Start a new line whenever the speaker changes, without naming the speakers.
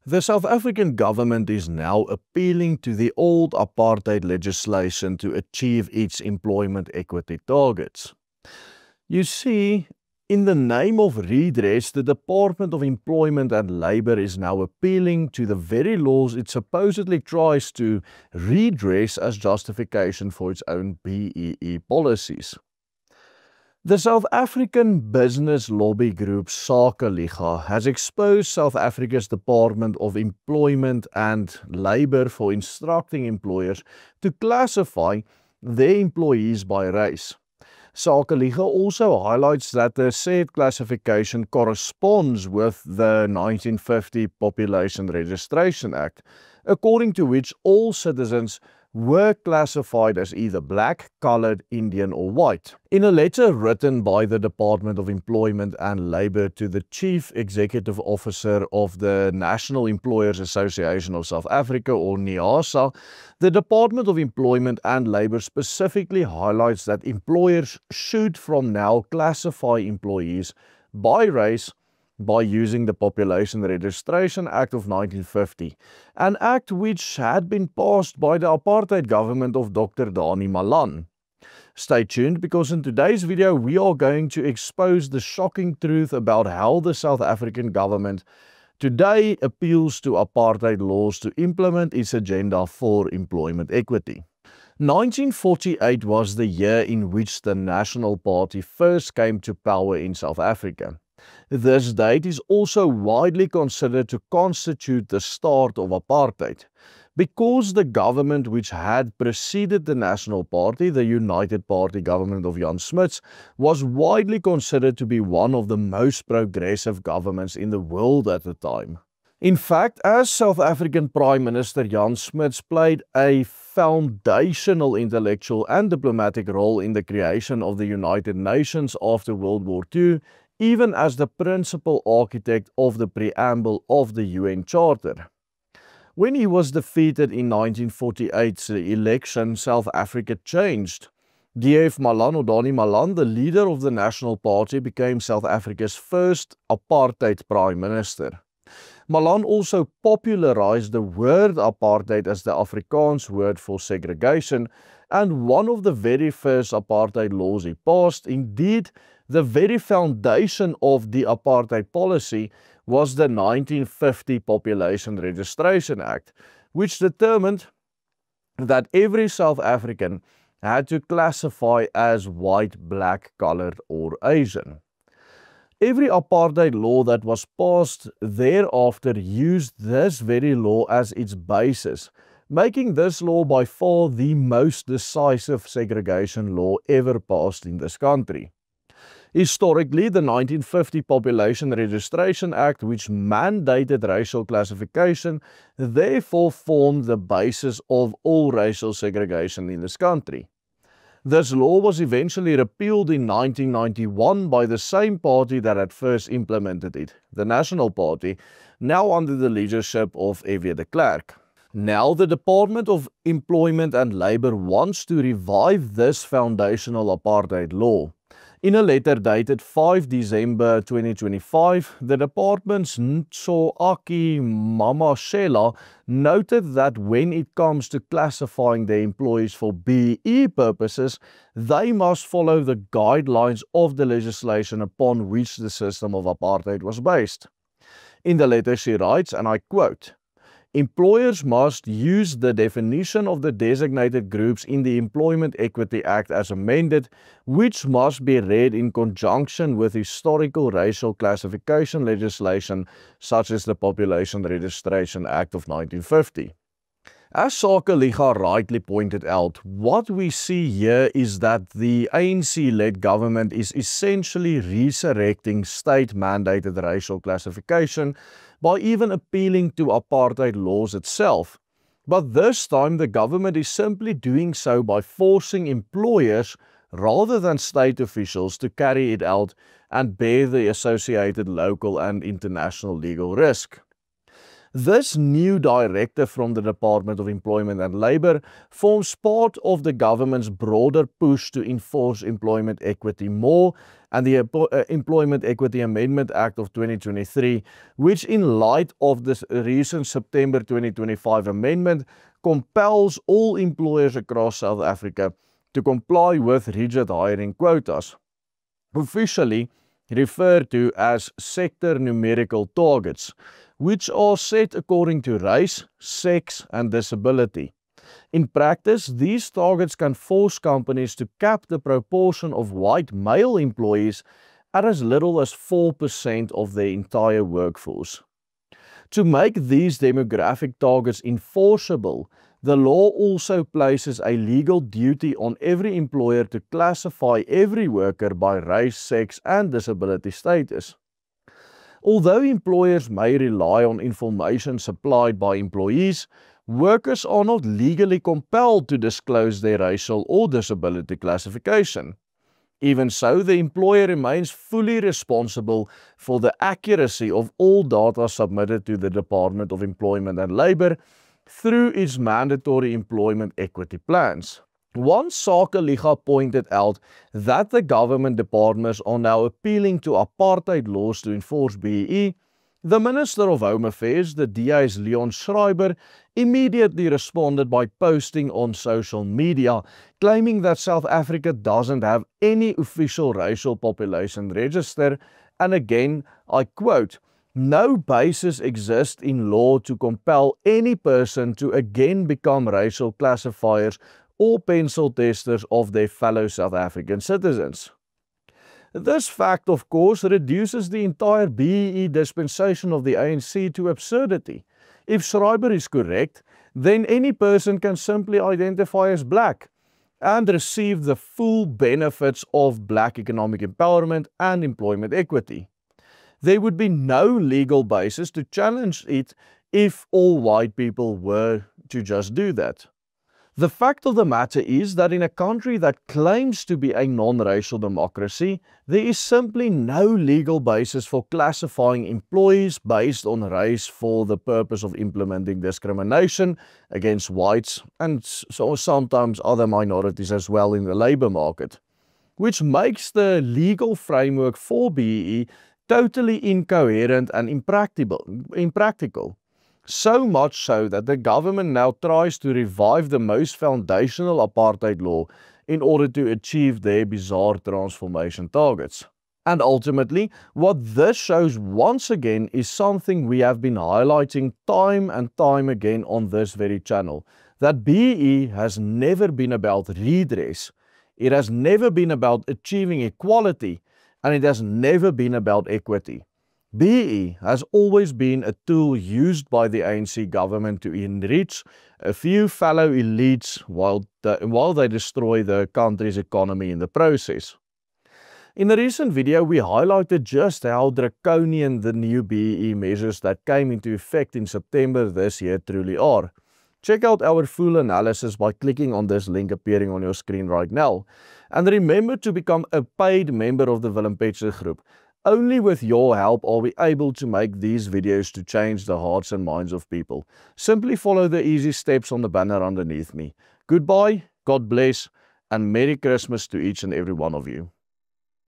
The South African government is now appealing to the old apartheid legislation to achieve its employment equity targets. You see, in the name of redress, the Department of Employment and Labour is now appealing to the very laws it supposedly tries to redress as justification for its own BEE policies. The South African business lobby group Sakeliga has exposed South Africa's Department of Employment and Labour for instructing employers to classify their employees by race. Sakeliga also highlights that the said classification corresponds with the 1950 Population Registration Act, according to which all citizens were classified as either black, coloured, Indian or white. In a letter written by the Department of Employment and Labour to the Chief Executive Officer of the National Employers Association of South Africa, or NEASA, the Department of Employment and Labour specifically highlights that employers should from now classify employees by race by using the Population Registration Act of 1950, an act which had been passed by the apartheid government of Dr. Danie Malan. Stay tuned, because in today's video we are going to expose the shocking truth about how the South African government today appeals to apartheid laws to implement its agenda for employment equity. 1948 was the year in which the National Party first came to power in South Africa. This date is also widely considered to constitute the start of apartheid, because the government which had preceded the National Party, the United Party government of Jan Smuts, was widely considered to be one of the most progressive governments in the world at the time. In fact, as South African Prime Minister Jan Smuts played a foundational intellectual and diplomatic role in the creation of the United Nations after World War II, even as the principal architect of the preamble of the UN Charter. When he was defeated in 1948's election, South Africa changed. D.F. Malan, or Danie Malan, the leader of the National Party, became South Africa's first apartheid prime minister. Malan also popularized the word apartheid as the Afrikaans word for segregation, and one of the very first apartheid laws he passed, indeed the very foundation of the apartheid policy, was the 1950 Population Registration Act, which determined that every South African had to classify as white, black, coloured or Asian. Every apartheid law that was passed thereafter used this very law as its basis, making this law by far the most decisive segregation law ever passed in this country. Historically, the 1950 Population Registration Act, which mandated racial classification, therefore formed the basis of all racial segregation in this country. This law was eventually repealed in 1991 by the same party that had first implemented it, the National Party, now under the leadership of F.W. de Klerk. Now the Department of Employment and Labour wants to revive this foundational apartheid law. In a letter dated 5 December 2025, the department's Ntsoaki Mamashela noted that when it comes to classifying their employees for BEE purposes, they must follow the guidelines of the legislation upon which the system of apartheid was based. In the letter she writes, and I quote, "Employers must use the definition of the designated groups in the Employment Equity Act as amended, which must be read in conjunction with historical racial classification legislation such as the Population Registration Act of 1950. As Sakeliga rightly pointed out, what we see here is that the ANC-led government is essentially resurrecting state-mandated racial classification by even appealing to apartheid laws itself. But this time the government is simply doing so by forcing employers rather than state officials to carry it out and bear the associated local and international legal risk. This new directive from the Department of Employment and Labour forms part of the government's broader push to enforce employment equity more and the Employment Equity Amendment Act of 2023, which in light of this recent September 2025 amendment, compels all employers across South Africa to comply with rigid hiring quotas, officially referred to as sector numerical targets, which are set according to race, sex, and disability. In practice, these targets can force companies to cap the proportion of white male employees at as little as 4% of their entire workforce. To make these demographic targets enforceable, the law also places a legal duty on every employer to classify every worker by race, sex, and disability status. Although employers may rely on information supplied by employees, workers are not legally compelled to disclose their racial or disability classification. Even so, the employer remains fully responsible for the accuracy of all data submitted to the Department of Employment and Labour through its mandatory employment equity plans. Once Sakeliga pointed out that the government departments are now appealing to apartheid laws to enforce BEE, the Minister of Home Affairs, the DA's Leon Schreiber, immediately responded by posting on social media, claiming that South Africa doesn't have any official racial population register, and again, I quote, "No basis exists in law to compel any person to again become racial classifiers or pencil testers of their fellow South African citizens." This fact, of course, reduces the entire BEE dispensation of the ANC to absurdity. If Schreiber is correct, then any person can simply identify as black and receive the full benefits of black economic empowerment and employment equity. There would be no legal basis to challenge it if all white people were to just do that. The fact of the matter is that in a country that claims to be a non-racial democracy, there is simply no legal basis for classifying employees based on race for the purpose of implementing discrimination against whites and so sometimes other minorities as well in the labour market, which makes the legal framework for BEE totally incoherent and impractical. So much so that the government now tries to revive the most foundational apartheid law in order to achieve their bizarre transformation targets. And ultimately, what this shows once again is something we have been highlighting time and time again on this very channel, that BEE has never been about redress, it has never been about achieving equality, and it has never been about equity. BEE has always been a tool used by the ANC government to enrich a few fellow elites while they destroy the country's economy in the process. In a recent video, we highlighted just how draconian the new BEE measures that came into effect in September this year truly are. Check out our full analysis by clicking on this link appearing on your screen right now. And remember to become a paid member of the Willem Petzer Group. Only with your help are we able to make these videos to change the hearts and minds of people. Simply follow the easy steps on the banner underneath me. Goodbye, God bless, and Merry Christmas to each and every one of you.